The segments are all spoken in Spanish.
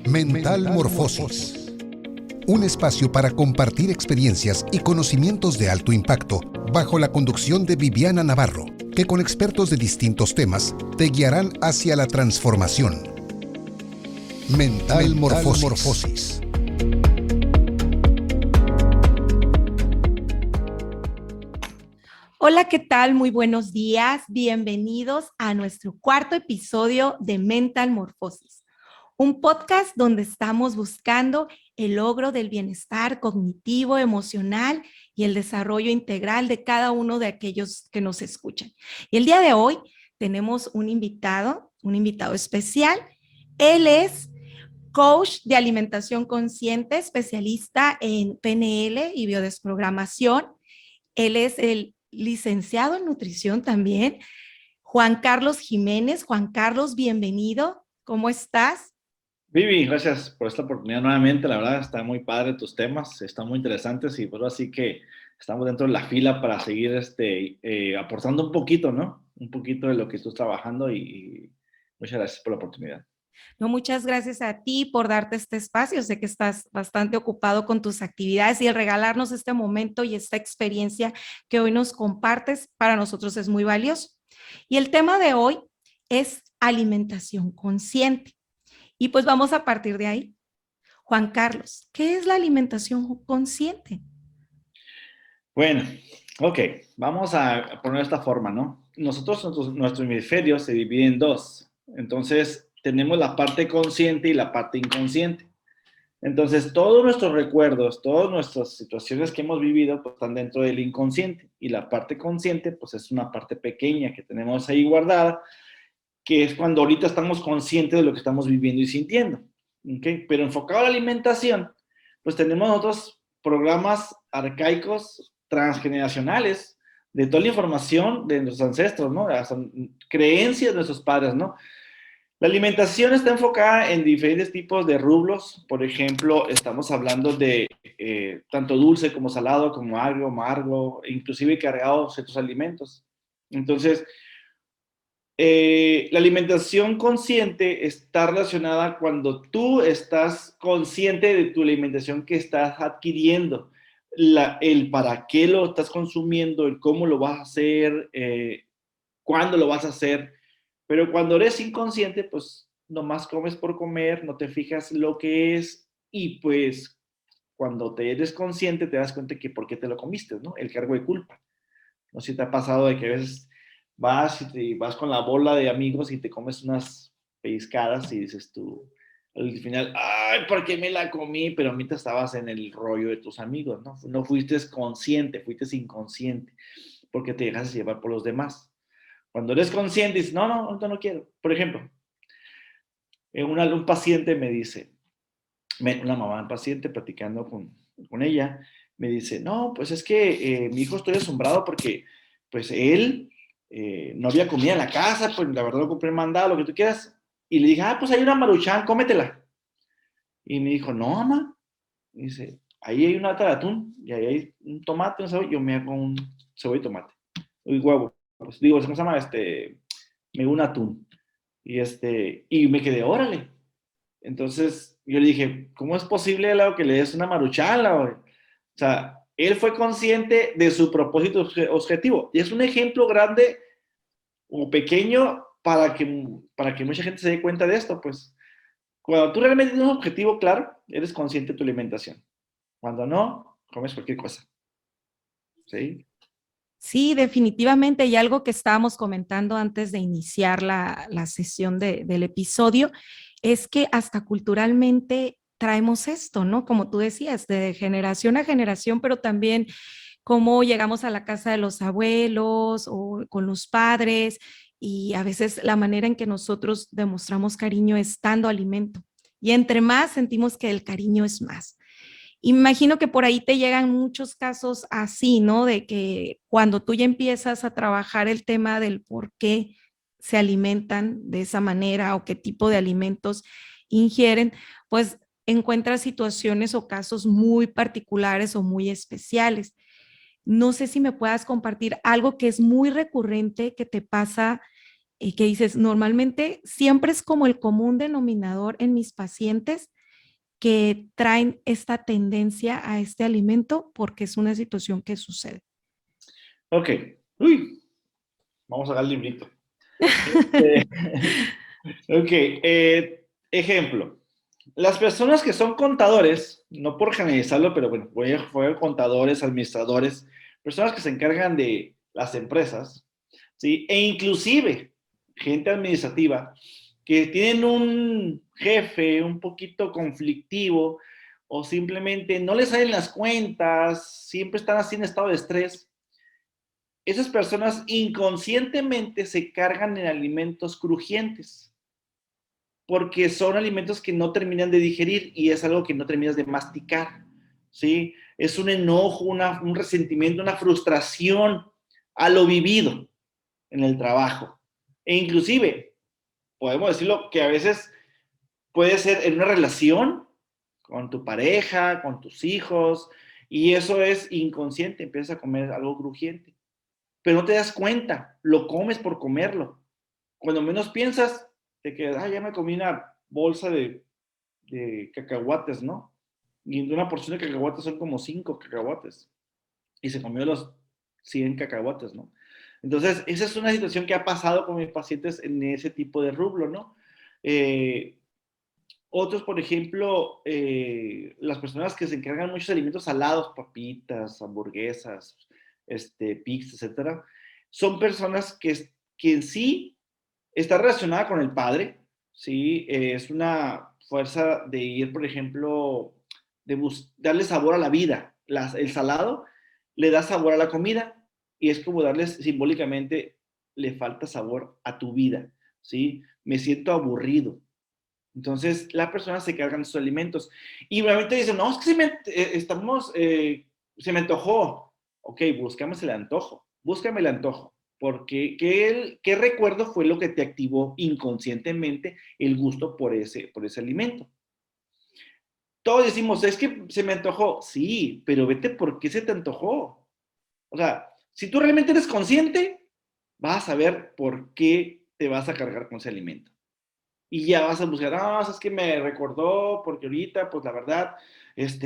Mental Morfosis. Un espacio para compartir experiencias y conocimientos de alto impacto bajo la conducción de Viviana Navarro, que con expertos de distintos temas te guiarán hacia la transformación. Mental Morfosis. Hola, ¿qué tal? Muy buenos días. Bienvenidos a nuestro cuarto episodio de Mental Morfosis, un podcast donde estamos buscando el logro del bienestar cognitivo, emocional y el desarrollo integral de cada uno de aquellos que nos escuchan. Y el día de hoy tenemos un invitado especial. Él es coach de alimentación consciente, especialista en PNL y biodesprogramación. Él es el licenciado en nutrición también, Juan Carlos Jiménez. Juan Carlos, bienvenido. ¿Cómo estás? Vivi, gracias por esta oportunidad nuevamente. La verdad, está muy padre tus temas, están muy interesantes y pues así que estamos dentro de la fila para seguir aportando un poquito, ¿no? Un poquito de lo que tú estás trabajando y muchas gracias por la oportunidad. No, muchas gracias a ti por darte este espacio. Sé que estás bastante ocupado con tus actividades y el regalarnos este momento y esta experiencia que hoy nos compartes para nosotros es muy valioso. Y el tema de hoy es alimentación consciente. Y pues vamos a partir de ahí. Juan Carlos, ¿qué es la alimentación consciente? Bueno, ok, vamos a poner de esta forma, ¿no? Nuestro hemisferio se divide en dos. Entonces, tenemos la parte consciente y la parte inconsciente. Entonces, todos nuestros recuerdos, todas nuestras situaciones que hemos vivido, pues están dentro del inconsciente. Y la parte consciente, pues es una parte pequeña que tenemos ahí guardada, que es cuando ahorita estamos conscientes de lo que estamos viviendo y sintiendo. ¿Okay? Pero enfocado a la alimentación, pues tenemos otros programas arcaicos, transgeneracionales, de toda la información de nuestros ancestros, ¿no? Las creencias de nuestros padres, ¿no? La alimentación está enfocada en diferentes tipos de rubros. Por ejemplo, estamos hablando de tanto dulce como salado, como agrio, amargo, inclusive cargados ciertos alimentos. Entonces, la alimentación consciente está relacionada cuando tú estás consciente de tu alimentación que estás adquiriendo, el para qué lo estás consumiendo, el cómo lo vas a hacer, cuándo lo vas a hacer. Pero cuando eres inconsciente, pues nomás comes por comer, no te fijas lo que es y pues cuando te eres consciente te das cuenta que por qué te lo comiste, ¿no? El cargo de culpa. No sé si te ha pasado de que a veces vas con la bola de amigos y te comes unas pellizcadas y dices tú, al final, ay, ¿por qué me la comí? Pero ahorita estabas en el rollo de tus amigos, ¿no? No fuiste consciente, fuiste inconsciente, porque te dejas llevar por los demás. Cuando eres consciente, dices, no, ahorita no quiero. Por ejemplo, un paciente me dice, una mamá, un paciente platicando con ella, me dice, no, pues es que mi hijo estoy asombrado porque pues él no había comida en la casa, pues la verdad lo compré mandado, lo que tú quieras. Y le dije, pues hay una Maruchan, cómetela. Y me dijo, no, mamá. Y dice, ahí hay una lata de atún y ahí hay un tomate, un cebolla, yo me hago un cebolla y tomate. Y huevo. Pues digo, ¿cómo se llama? Me hago un atún. Y me quedé, órale. Entonces yo le dije, ¿cómo es posible que le des una maruchala? O sea, él fue consciente de su propósito objetivo. Y es un ejemplo grande o pequeño para que mucha gente se dé cuenta de esto. Pues cuando tú realmente tienes un objetivo claro, eres consciente de tu alimentación. Cuando no, comes cualquier cosa. ¿Sí? Sí, definitivamente. Y algo que estábamos comentando antes de iniciar la sesión del episodio es que hasta culturalmente traemos esto, ¿no? Como tú decías, de generación a generación, pero también cómo llegamos a la casa de los abuelos o con los padres y a veces la manera en que nosotros demostramos cariño es dando alimento. Y entre más sentimos que el cariño es más. Imagino que por ahí te llegan muchos casos así, ¿no? De que cuando tú ya empiezas a trabajar el tema del por qué se alimentan de esa manera o qué tipo de alimentos ingieren, pues encuentras situaciones o casos muy particulares o muy especiales. No sé si me puedas compartir algo que es muy recurrente que te pasa y que dices, normalmente siempre es como el común denominador en mis pacientes que traen esta tendencia a este alimento porque es una situación que sucede. Ok. Uy, vamos a dar el librito. Eh, ok. Ejemplo. Las personas que son contadores, no por generalizarlo, pero bueno, voy a contadores, administradores, personas que se encargan de las empresas, ¿sí? E inclusive gente administrativa que tienen un jefe un poquito conflictivo o simplemente no les salen las cuentas, siempre están así en estado de estrés. Esas personas inconscientemente se cargan en alimentos crujientes porque son alimentos que no terminan de digerir y es algo que no terminas de masticar, ¿sí? Es un enojo, un resentimiento, una frustración a lo vivido en el trabajo. E inclusive, podemos decirlo que a veces puede ser en una relación con tu pareja, con tus hijos, y eso es inconsciente, empiezas a comer algo crujiente, pero no te das cuenta, lo comes por comerlo. Cuando menos piensas, te quedas, ya me comí una bolsa de cacahuates, ¿no? Y de una porción de cacahuates son como 5 cacahuates. Y se comió los 100 cacahuates, ¿no? Entonces, esa es una situación que ha pasado con mis pacientes en ese tipo de rublo, ¿no? Eh, Otros, por ejemplo, las personas que se encargan de muchos alimentos salados, papitas, hamburguesas, pizza, etcétera, son personas que en sí está relacionada con el padre, ¿sí? Es una fuerza de ir, por ejemplo, darle sabor a la vida. El salado le da sabor a la comida y es como darles simbólicamente, le falta sabor a tu vida, ¿sí? Me siento aburrido. Entonces, la persona se carga de sus alimentos. Y realmente dice, no, es que se me antojó. Ok, buscamos el antojo. Búscame el antojo. Porque, ¿qué recuerdo fue lo que te activó inconscientemente el gusto por ese alimento? Todos decimos, es que se me antojó. Sí, pero vete por qué se te antojó. O sea, si tú realmente eres consciente, vas a saber por qué te vas a cargar con ese alimento. Y ya vas a buscar, es que me recordó, porque ahorita, pues la verdad,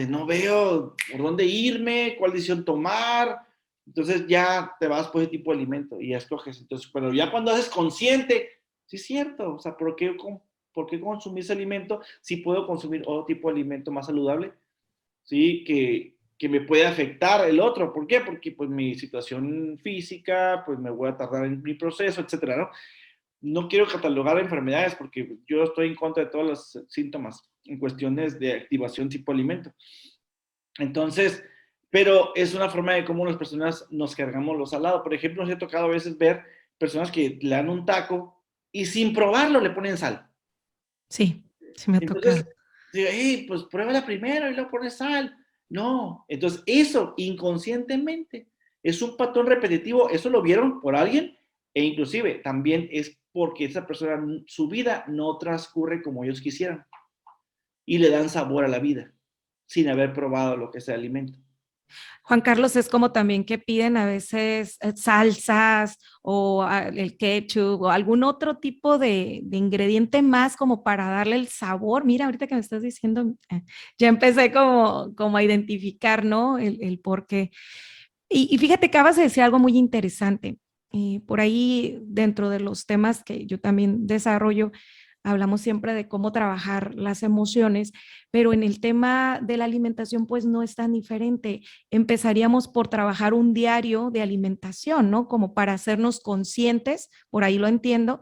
no veo por dónde irme, cuál decisión tomar. Entonces ya te vas por ese tipo de alimento y ya escoges. Entonces, pero ya cuando haces consciente, sí es cierto, o sea, por qué consumir ese alimento si puedo consumir otro tipo de alimento más saludable? ¿Sí? Que me puede afectar el otro. ¿Por qué? Porque pues mi situación física, pues me voy a tardar en mi proceso, etcétera, ¿no? No quiero catalogar enfermedades porque yo estoy en contra de todos los síntomas en cuestiones de activación tipo alimento. Entonces, pero es una forma de cómo las personas nos cargamos lo salado. Por ejemplo, nos ha tocado a veces ver personas que le dan un taco y sin probarlo le ponen sal. Sí, sí me ha Entonces, tocado. digo, hey, pues pruébala primero y luego pones sal. No, entonces eso inconscientemente es un patrón repetitivo, eso lo vieron por alguien e inclusive también es porque esa persona, su vida no transcurre como ellos quisieran y le dan sabor a la vida sin haber probado lo que es el alimento. Juan Carlos, es como también que piden a veces salsas o el ketchup o algún otro tipo de ingrediente más como para darle el sabor. Mira, ahorita que me estás diciendo, ya empecé como a identificar, ¿no? El por qué. Y fíjate, acabas de decir algo muy interesante. Por ahí, dentro de los temas que yo también desarrollo, hablamos siempre de cómo trabajar las emociones, pero en el tema de la alimentación, pues no es tan diferente. Empezaríamos por trabajar un diario de alimentación, ¿no? Como para hacernos conscientes, por ahí lo entiendo,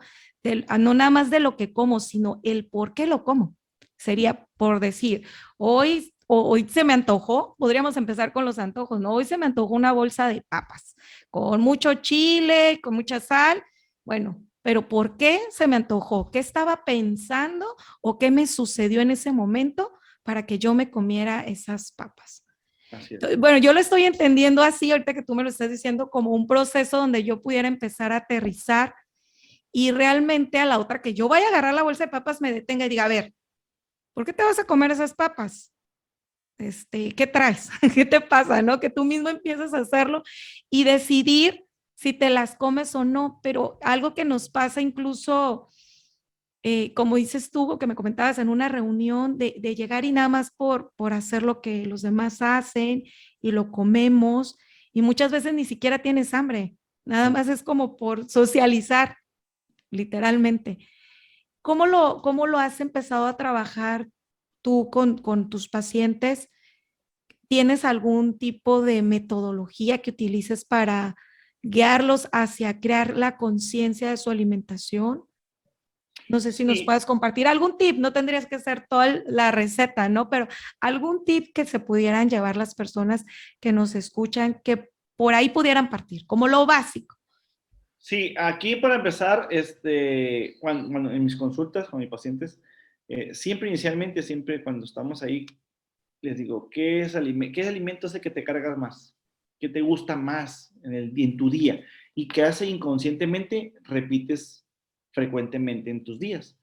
no nada más de lo que como, sino el por qué lo como. Sería por decir, hoy se me antojó, podríamos empezar con los antojos, ¿no? Hoy se me antojó una bolsa de papas con mucho chile, con mucha sal. Bueno, pero ¿por qué se me antojó? ¿Qué estaba pensando o qué me sucedió en ese momento para que yo me comiera esas papas? Así es. Entonces, bueno, yo lo estoy entendiendo así, ahorita que tú me lo estás diciendo, como un proceso donde yo pudiera empezar a aterrizar y realmente a la otra que yo vaya a agarrar la bolsa de papas me detenga y diga, a ver, ¿por qué te vas a comer esas papas? ¿Qué traes? ¿Qué te pasa? ¿No? Que tú mismo empiezas a hacerlo y decidir si te las comes o no, pero algo que nos pasa incluso como dices tú, que me comentabas en una reunión, de llegar y nada más por hacer lo que los demás hacen y lo comemos, y muchas veces ni siquiera tienes hambre, nada más es como por socializar, literalmente. Cómo lo has empezado a trabajar tú con tus pacientes? ¿Tienes algún tipo de metodología que utilices para guiarlos hacia crear la conciencia de su alimentación? No sé si nos Sí, puedes compartir algún tip, no tendrías que hacer toda la receta, ¿no? Pero algún tip que se pudieran llevar las personas que nos escuchan, que por ahí pudieran partir, como lo básico. sí, aquí para empezar, cuando en mis consultas con mis pacientes, siempre inicialmente, siempre cuando estamos ahí, les digo, ¿qué alimento es el que te cargas más? ¿Qué te gusta más en tu día? Y qué hace inconscientemente, repites frecuentemente en tus días.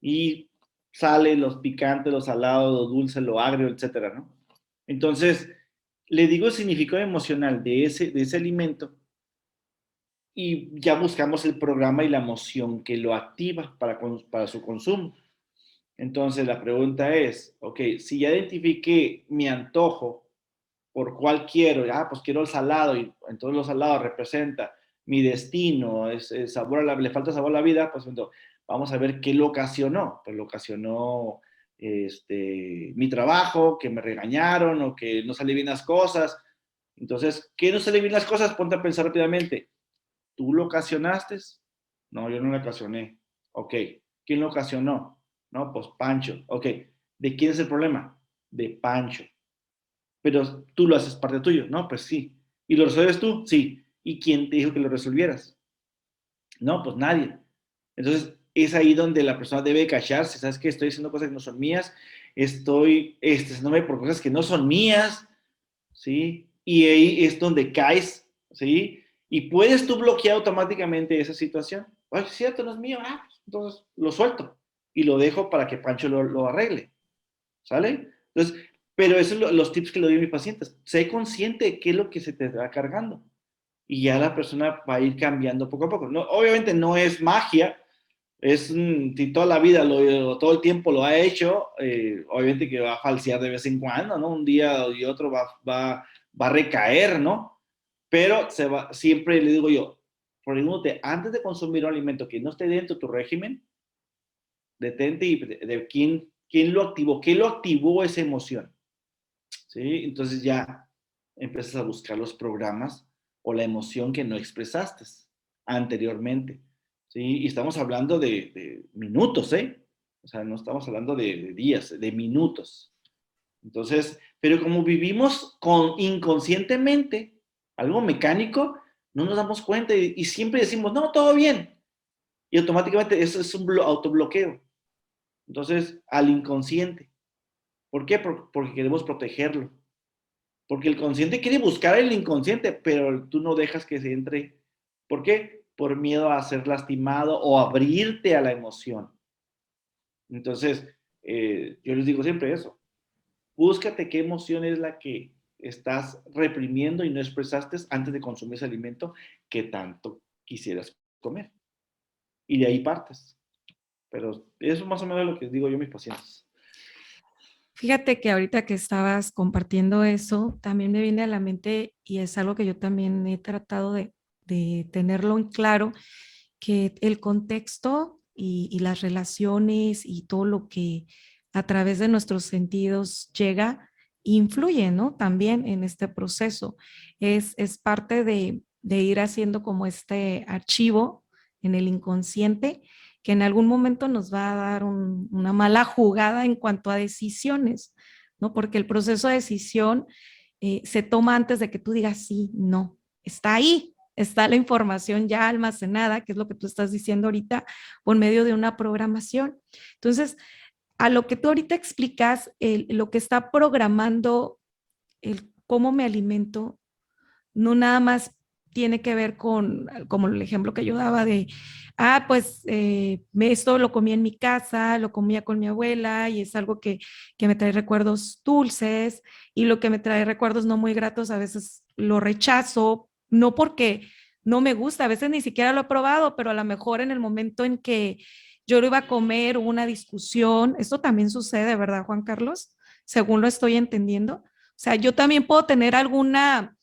Y sale los picantes, los salados, lo dulce, lo agrio, etcétera, ¿no? Entonces, le digo el significado emocional de ese alimento y ya buscamos el programa y la emoción que lo activa para su consumo. Entonces, la pregunta es, ok, si ya identifiqué mi antojo por cuál quiero, pues quiero el salado y entonces los salados representa mi destino, es el sabor le falta sabor a la vida, pues entonces, vamos a ver qué lo ocasionó. Pues lo ocasionó mi trabajo, que me regañaron o que no salí bien las cosas. Entonces, ¿qué no sale bien las cosas? Ponte a pensar rápidamente. ¿Tú lo ocasionaste? No, yo no lo ocasioné. Ok, ¿quién lo ocasionó? No, pues Pancho. Ok, ¿de quién es el problema? De Pancho. Pero tú lo haces parte tuyo, ¿no? Pues sí. ¿Y lo resuelves tú? Sí. ¿Y quién te dijo que lo resolvieras? No, pues nadie. Entonces, es ahí donde la persona debe callarse. ¿Sabes qué? Estoy haciendo cosas que no son mías. Estoy estresándome por cosas que no son mías. ¿Sí? Y ahí es donde caes. ¿Sí? Y puedes tú bloquear automáticamente esa situación. Ay, es cierto, no es mío. Pues, entonces lo suelto y lo dejo para que Pancho lo arregle. ¿Sale? Entonces, pero esos son los tips que le doy a mis pacientes. Sé consciente de qué es lo que se te va cargando. Y ya la persona va a ir cambiando poco a poco. No, obviamente no es magia, si toda la vida, todo el tiempo lo ha hecho, obviamente que va a falsear de vez en cuando, ¿no? Un día y otro va a recaer, ¿no? Pero siempre le digo yo, pregúntate, antes de consumir un alimento que no esté dentro de tu régimen, detente y de quién lo activó, qué lo activó esa emoción, ¿sí? Entonces ya empiezas a buscar los programas o la emoción que no expresaste anteriormente, ¿sí? Y estamos hablando de minutos, ¿eh? O sea, no estamos hablando de días, de minutos. Entonces, pero como vivimos inconscientemente, algo mecánico, no nos damos cuenta y siempre decimos, no, todo bien. Y automáticamente eso es un autobloqueo. Entonces, al inconsciente. ¿Por qué? Porque queremos protegerlo. Porque el consciente quiere buscar el inconsciente, pero tú no dejas que se entre. ¿Por qué? Por miedo a ser lastimado o abrirte a la emoción. Entonces, yo les digo siempre eso. Búscate qué emoción es la que estás reprimiendo y no expresaste antes de consumir ese alimento que tanto quisieras comer. Y de ahí partes. Pero eso es más o menos lo que digo yo a mis pacientes. Fíjate que ahorita que estabas compartiendo eso, también me viene a la mente y es algo que yo también he tratado de tenerlo en claro, que el contexto y las relaciones y todo lo que a través de nuestros sentidos llega, influye, ¿no? También en este proceso. Es parte de ir haciendo como este archivo en el inconsciente que en algún momento nos va a dar una mala jugada en cuanto a decisiones, ¿no? Porque el proceso de decisión se toma antes de que tú digas sí, no, está ahí, está la información ya almacenada, que es lo que tú estás diciendo ahorita, por medio de una programación. Entonces, a lo que tú ahorita explicas, lo que está programando el cómo me alimento, no nada más tiene que ver con, como el ejemplo que yo daba de, pues esto lo comí en mi casa, lo comía con mi abuela y es algo que me trae recuerdos dulces y lo que me trae recuerdos no muy gratos a veces lo rechazo, no porque no me gusta, a veces ni siquiera lo he probado, pero a lo mejor en el momento en que yo lo iba a comer, hubo una discusión. Esto también sucede, ¿verdad, Juan Carlos? Según lo estoy entendiendo. O sea, yo también puedo tener alguna,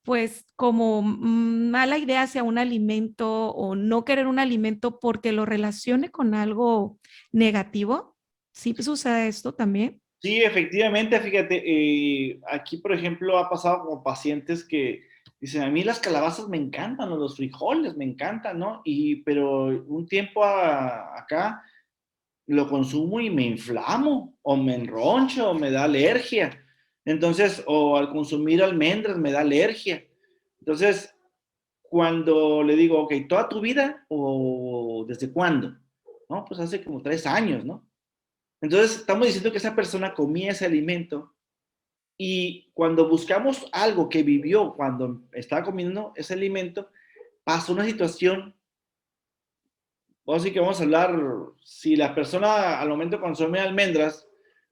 pues, como mala idea hacia un alimento o no querer un alimento porque lo relacione con algo negativo. ¿Sí sucede esto también? Sí, efectivamente, fíjate, aquí por ejemplo ha pasado con pacientes que dicen, a mí las calabazas me encantan, o los frijoles me encantan, ¿no? Pero un tiempo acá lo consumo y me inflamo, o me enroncho, o me da alergia. Entonces, o al consumir almendras me da alergia. Entonces, cuando le digo, ok, ¿toda tu vida o desde cuándo? No, pues hace como 3 años, ¿no? Entonces, estamos diciendo que esa persona comía ese alimento y cuando buscamos algo que vivió cuando estaba comiendo ese alimento, pasó una situación. Así que vamos a hablar, si la persona al momento consume almendras,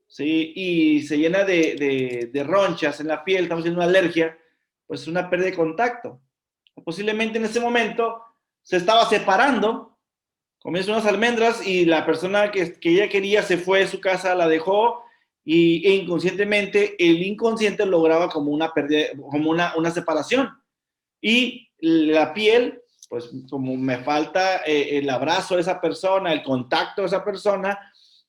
¿sí? Y se llena de ronchas en la piel, estamos haciendo una alergia, pues es una pérdida de contacto. Posiblemente en ese momento se estaba separando, comienza unas almendras y la persona que ella quería se fue de su casa, la dejó e inconscientemente el inconsciente lograba como una pérdida, como una separación. Y la piel, pues como me falta el abrazo de esa persona, el contacto de esa persona,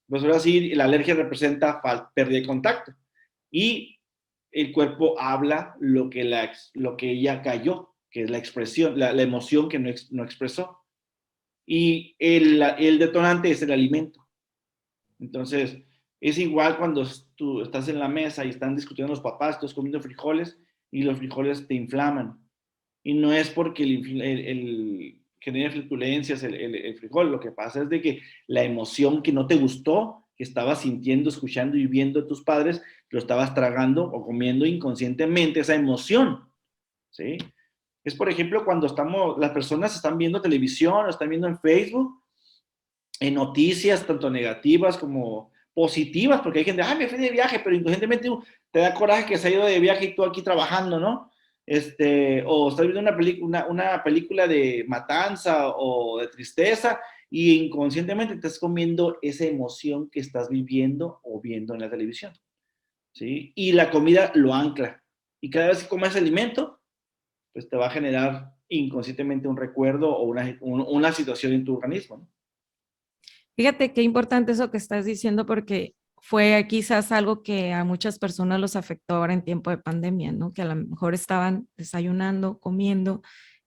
pues ahora sí, la alergia representa pérdida de contacto. Y el cuerpo habla lo que ella cayó, que es la expresión, la emoción que no expresó. Y el detonante es el alimento. Entonces, es igual cuando tú estás en la mesa y están discutiendo los papás, estás comiendo frijoles y los frijoles te inflaman. Y no es porque genere flatulencias el frijol, lo que pasa es de que la emoción que no te gustó, que estabas sintiendo, escuchando y viendo a tus padres, lo estabas tragando o comiendo inconscientemente esa emoción, ¿sí? Es, por ejemplo, cuando las personas están viendo televisión o están viendo en Facebook, en noticias, tanto negativas como positivas, porque hay gente, me fui de viaje, pero inconscientemente te da coraje que se ha ido de viaje y tú aquí trabajando, ¿no? O estás viendo una película de matanza o de tristeza y inconscientemente te estás comiendo esa emoción que estás viviendo o viendo en la televisión, ¿sí? Y la comida lo ancla. Y cada vez que comes alimento, pues te va a generar inconscientemente un recuerdo o una situación en tu organismo, ¿no? Fíjate qué importante eso que estás diciendo porque fue quizás algo que a muchas personas los afectó ahora en tiempo de pandemia, ¿no? Que a lo mejor estaban desayunando, comiendo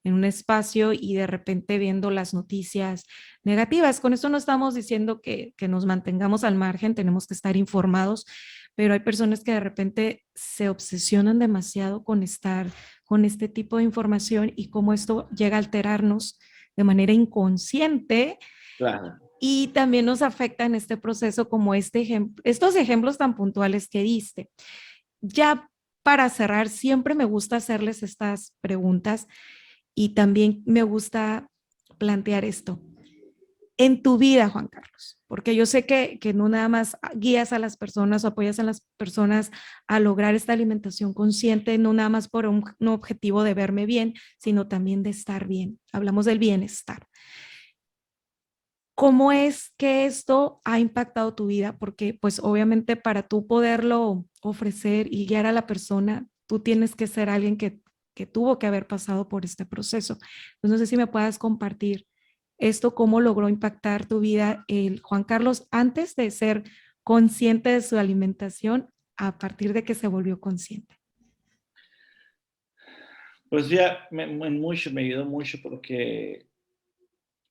en un espacio y de repente viendo las noticias negativas. Con esto no estamos diciendo que nos mantengamos al margen, tenemos que estar informados, pero hay personas que de repente se obsesionan demasiado con estar con este tipo de información y cómo esto llega a alterarnos de manera inconsciente Claro. y también nos afecta en este proceso como estos ejemplos tan puntuales que diste. Ya para cerrar, siempre me gusta hacerles estas preguntas y también me gusta plantear esto. En tu vida, Juan Carlos, porque yo sé que no nada más guías a las personas o apoyas a las personas a lograr esta alimentación consciente, no nada más por un objetivo de verme bien, sino también de estar bien. Hablamos del bienestar. ¿Cómo es que esto ha impactado tu vida? Porque pues obviamente para tú poderlo ofrecer y guiar a la persona, tú tienes que ser alguien que tuvo que haber pasado por este proceso. Entonces no sé si me puedas compartir esto, cómo logró impactar tu vida el Juan Carlos antes de ser consciente de su alimentación a partir de que se volvió consciente. Pues ya, me ayudó mucho porque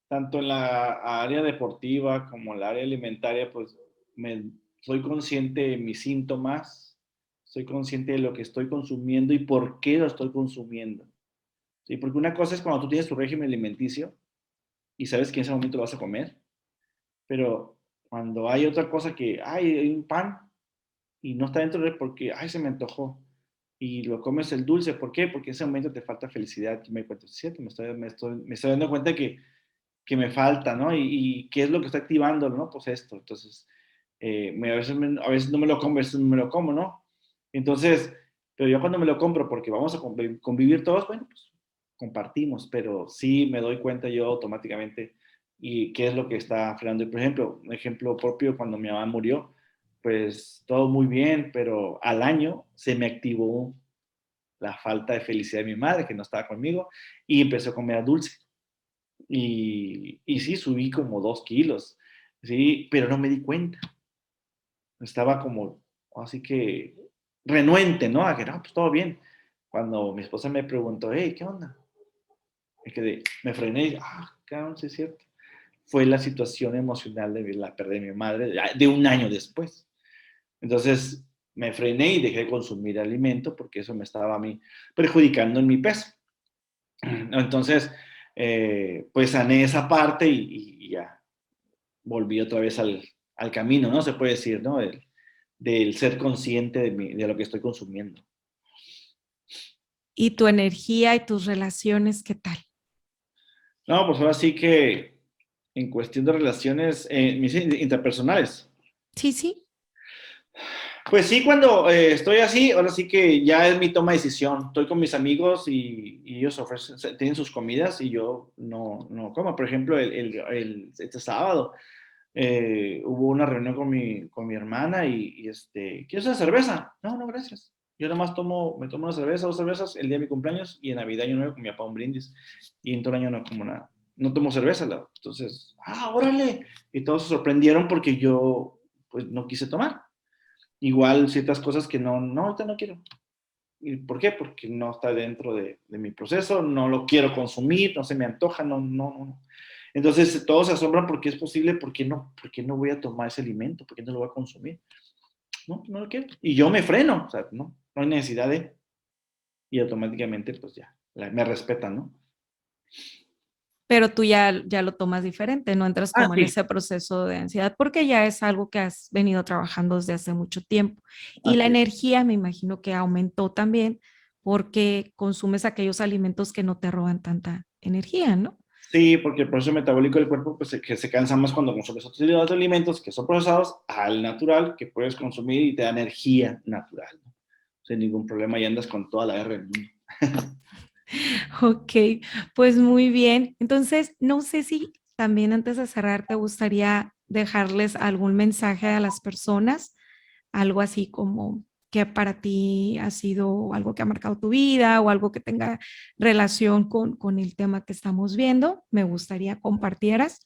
tanto en la área deportiva como en la área alimentaria, pues soy consciente de mis síntomas, soy consciente de lo que estoy consumiendo y por qué lo estoy consumiendo. ¿Sí? Porque una cosa es cuando tú tienes tu régimen alimenticio y sabes que en ese momento lo vas a comer, pero cuando hay otra cosa que, hay un pan y no está dentro de él porque, se me antojó. Y lo comes el dulce, ¿por qué? Porque en ese momento te falta felicidad. Y me cuento, es cierto, me estoy dando cuenta que me falta, ¿no? Y qué es lo que está activando, ¿no? Pues esto. Entonces, a veces no me lo como, a veces no me lo como, ¿no? Entonces, pero yo cuando me lo compro, porque vamos a convivir todos, bueno, pues compartimos, pero sí me doy cuenta yo automáticamente y qué es lo que está frenando. Y, por ejemplo, un ejemplo propio, cuando mi mamá murió, pues todo muy bien, pero al año se me activó la falta de felicidad de mi madre, que no estaba conmigo, y empezó a comer dulce. Y sí, subí como 2 kilos, ¿sí? Pero no me di cuenta. Estaba como, así que, renuente, ¿no? A que, no, pues todo bien. Cuando mi esposa me preguntó, hey, ¿qué onda? Me frené y, cabrón, sí es cierto. Fue la situación emocional de la pérdida de mi madre de un año después. Entonces, me frené y dejé de consumir alimento porque eso me estaba a mí perjudicando en mi peso. Entonces, pues sané esa parte y ya volví otra vez al camino, ¿no? Se puede decir, ¿no? Del ser consciente de lo que estoy consumiendo. ¿Y tu energía y tus relaciones, qué tal? No, pues ahora sí que en cuestión de relaciones mis interpersonales, Sí, sí. pues sí, cuando estoy así, ahora sí que ya es mi toma de decisión. Estoy con mis amigos y ellos tienen sus comidas y yo no como. Por ejemplo, este sábado hubo una reunión con mi hermana ¿quieres una cerveza? No, no, gracias. Yo nada más me tomo una cerveza, 2 cervezas el día de mi cumpleaños y en Navidad yo no con mi papá un brindis. Y en todo el año no como nada. No tomo cerveza, entonces, órale. Y todos se sorprendieron porque yo, pues, no quise tomar. Igual ciertas cosas que no, ahorita no quiero. ¿Y por qué? Porque no está dentro de mi proceso, no lo quiero consumir, no se me antoja, no. Entonces todos se asombran porque es posible, ¿por qué no voy a tomar ese alimento? ¿Por qué no lo voy a consumir? No lo quiero. Y yo me freno, o sea, no hay necesidad de, y automáticamente pues ya, me respetan, ¿no? Pero tú ya lo tomas diferente, no entras como en Sí, ese proceso de ansiedad porque ya es algo que has venido trabajando desde hace mucho tiempo. Y la así es. energía me imagino que aumentó también porque consumes aquellos alimentos que no te roban tanta energía, ¿no? Sí, porque el proceso metabólico del cuerpo pues, que se cansa más cuando consumes otros alimentos que son procesados al natural, que puedes consumir y te da energía natural, ¿no? Sin ningún problema y andas con toda la R del mundo. Ok, pues muy bien. Entonces, no sé si también antes de cerrar te gustaría dejarles algún mensaje a las personas, algo así como que para ti ha sido algo que ha marcado tu vida o algo que tenga relación con el tema que estamos viendo. Me gustaría compartieras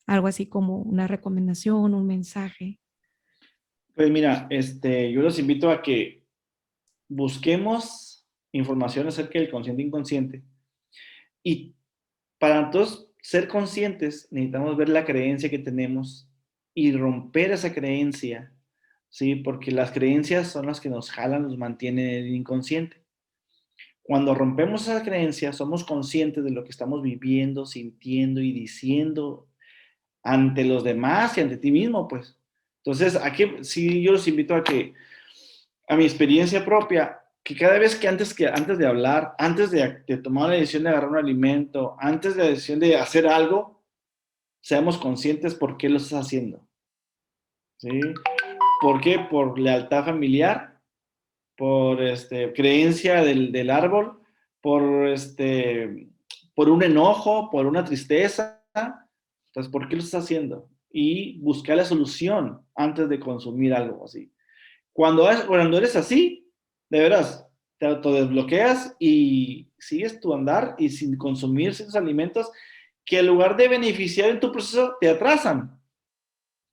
algo así como una recomendación, un mensaje. Pues mira, yo los invito a que busquemos información acerca del consciente e inconsciente. Y para todos ser conscientes, necesitamos ver la creencia que tenemos y romper esa creencia, ¿sí? Porque las creencias son las que nos jalan, nos mantienen en el inconsciente. Cuando rompemos esa creencia, somos conscientes de lo que estamos viviendo, sintiendo y diciendo ante los demás y ante ti mismo, pues. Entonces, aquí sí yo los invito a mi experiencia propia, que cada vez antes de hablar, antes de tomar la decisión de agarrar un alimento, antes de la decisión de hacer algo, seamos conscientes por qué lo estás haciendo, ¿sí? ¿Por qué? Por lealtad familiar, por creencia del árbol, por, por un enojo, por una tristeza. Entonces, ¿por qué lo estás haciendo? Y buscar la solución antes de consumir algo así. Cuando eres así, de veras, te autodesbloqueas y sigues tu andar y sin consumir ciertos alimentos que en lugar de beneficiar en tu proceso, te atrasan.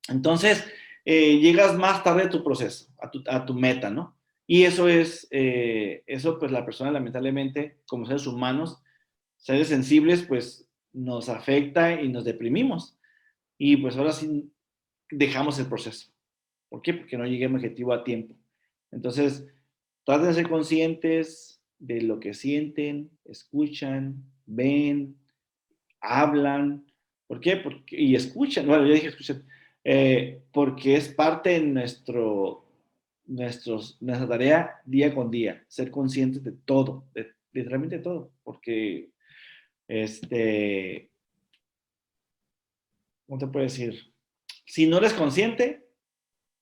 Entonces, llegas más tarde a tu proceso, a tu meta, ¿no? Y eso pues la persona lamentablemente, como seres humanos, seres sensibles, pues nos afecta y nos deprimimos. Y pues ahora sí dejamos el proceso. ¿Por qué? Porque no llegué a mi objetivo a tiempo. Entonces, traten de ser conscientes de lo que sienten, escuchan, ven, hablan. ¿Por qué? Y escuchan. Bueno, ya dije escuchan. Porque es parte de nuestra tarea día con día, ser conscientes de todo, literalmente de todo. Porque, ¿cómo te puedo decir? Si no eres consciente,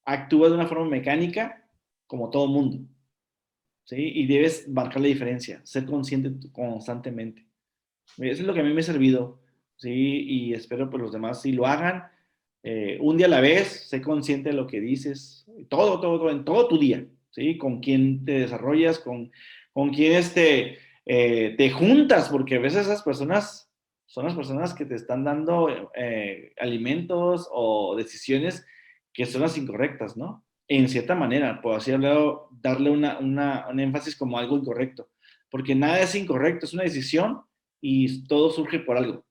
actúas de una forma mecánica como todo mundo, ¿sí? Y debes marcar la diferencia, ser consciente constantemente. Eso es lo que a mí me ha servido ¿sí? Y espero que los demás sí lo hagan. Un día a la vez, sé consciente de lo que dices, todo, en todo tu día, ¿sí? Con quién te desarrollas, con quién te juntas, porque a veces esas personas son las personas que te están dando alimentos o decisiones que son las incorrectas, ¿no? En cierta manera, por así hablarlo, darle un énfasis como algo incorrecto, porque nada es incorrecto, es una decisión y todo surge por algo,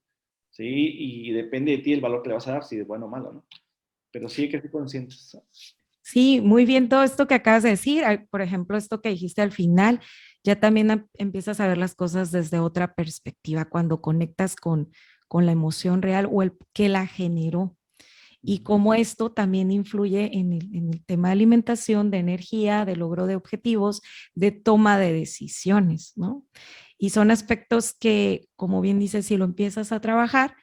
¿sí? Y depende de ti el valor que le vas a dar, si es bueno o malo, ¿no? Pero sí hay que ser conscientes. Sí, muy bien todo esto que acabas de decir. Por ejemplo, esto que dijiste al final, ya también empiezas a ver las cosas desde otra perspectiva cuando conectas con la emoción real o el que la generó y cómo esto también influye en el tema de alimentación, de energía, de logro de objetivos, de toma de decisiones, ¿no? Y son aspectos que, como bien dices, si lo empiezas a trabajar,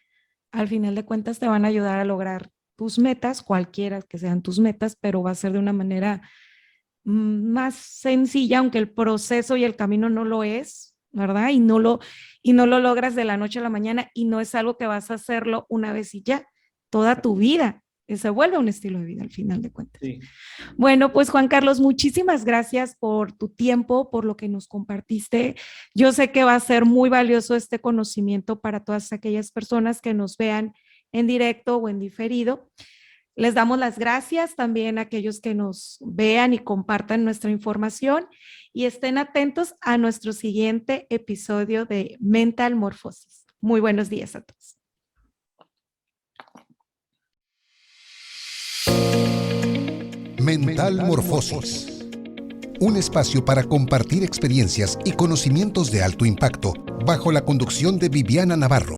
al final de cuentas te van a ayudar a lograr tus metas, cualquiera que sean tus metas, pero va a ser de una manera más sencilla, aunque el proceso y el camino no lo es, ¿verdad? Y no lo logras de la noche a la mañana y no es algo que vas a hacerlo una vez y ya, toda tu vida. Se vuelve un estilo de vida al final de cuentas. Sí. Bueno, pues Juan Carlos, muchísimas gracias por tu tiempo, por lo que nos compartiste. Yo sé que va a ser muy valioso este conocimiento para todas aquellas personas que nos vean en directo o en diferido. Les damos las gracias también a aquellos que nos vean y compartan nuestra información y estén atentos a nuestro siguiente episodio de Mental Morphosis. Muy buenos días a todos. Mental Morphosis. Un espacio para compartir experiencias y conocimientos de alto impacto bajo la conducción de Viviana Navarro.